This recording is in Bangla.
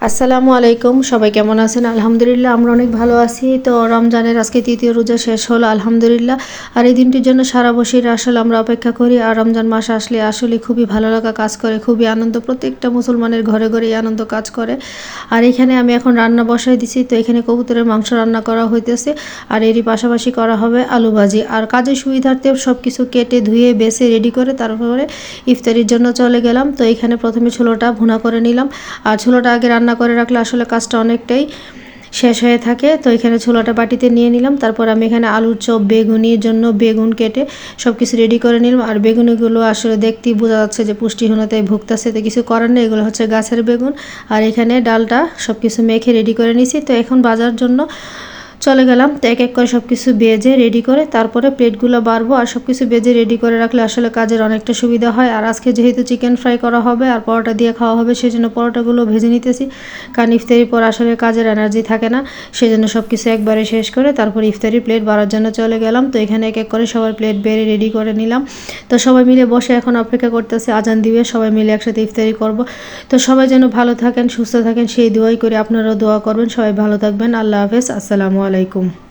আসসালামু আলাইকুম, সবাই কেমন আছেন? আলহামদুলিল্লাহ আমরা অনেক ভালো আছি। তো রমজানের আজকে তৃতীয় রোজা শেষ হলো আলহামদুলিল্লাহ। আর এই দিনটির জন্য সারা বছর আসলে আমরা অপেক্ষা করি। আর রমজান মাস আসলে আসলে খুবই ভালো লাগা কাজ করে, খুবই আনন্দ, প্রত্যেকটা মুসলমানের ঘরে ঘরে এই আনন্দ কাজ করে। আর এখানে আমি এখন রান্না বসাই দিছি। তো এখানে কবুতরের মাংস রান্না করা হইতেছে, আর এরই পাশাপাশি করা হবে আলু ভাজি। আর কাজের সুবিধার্থে সব কিছু কেটে ধুয়ে বেছে রেডি করে তারপরে ইফতারির জন্য চলে গেলাম। তো এখানে প্রথমে ছোলাটা ভুনা করে নিলাম। আর ছোলাটা আগে রান্না করে রাখলে আসলে কাজটা অনেকটাই শেষ হয়ে থাকে। তো এখানে ছোলাটা বাটিতে নিয়ে নিলাম। তারপর আমি এখানে আলুর চপ, বেগুনির জন্য বেগুন কেটে সব কিছু রেডি করে নিলাম। আর বেগুনিগুলো আসলে দেখতেই বোঝা যাচ্ছে যে পুষ্টিহীনতায় ভুগতেছে, তো কিছু করার নেই, এগুলো হচ্ছে গাছের বেগুন। আর এখানে ডালটা সব কিছু মেখে রেডি করে নিছি। তো এখন বাজার জন্য চলে গেলাম। তো এক এক করে সব কিছু বেজে রেডি করে তারপরে প্লেটগুলো বাড়বো। আর সব কিছু বেজে রেডি করে রাখলে আসলে কাজের অনেকটা সুবিধা হয়। আর আজকে যেহেতু চিকেন ফ্রাই করা হবে আর পরোটা দিয়ে খাওয়া হবে, সেই জন্য পরোটাগুলো ভেজে নিতেছি, কারণ ইফতারির পর আসলে কাজের এনার্জি থাকে না। সেই জন্য সব কিছু একবারে শেষ করে তারপর ইফতারি প্লেট বাড়ার জন্য চলে গেলাম। তো এখানে এক এক করে সবার প্লেট বেড়ে রেডি করে নিলাম। তো সবাই মিলে বসে এখন অপেক্ষা করতেছে আজান দিবে, সবাই মিলে একসাথে ইফতারি করব। তো সবাই যেন ভালো থাকেন, সুস্থ থাকেন সেই দোয়াই করে, আপনারাও দোয়া করবেন। সবাই ভালো থাকবেন। আল্লাহ হাফেজ, আসসালামু আলাইকুম।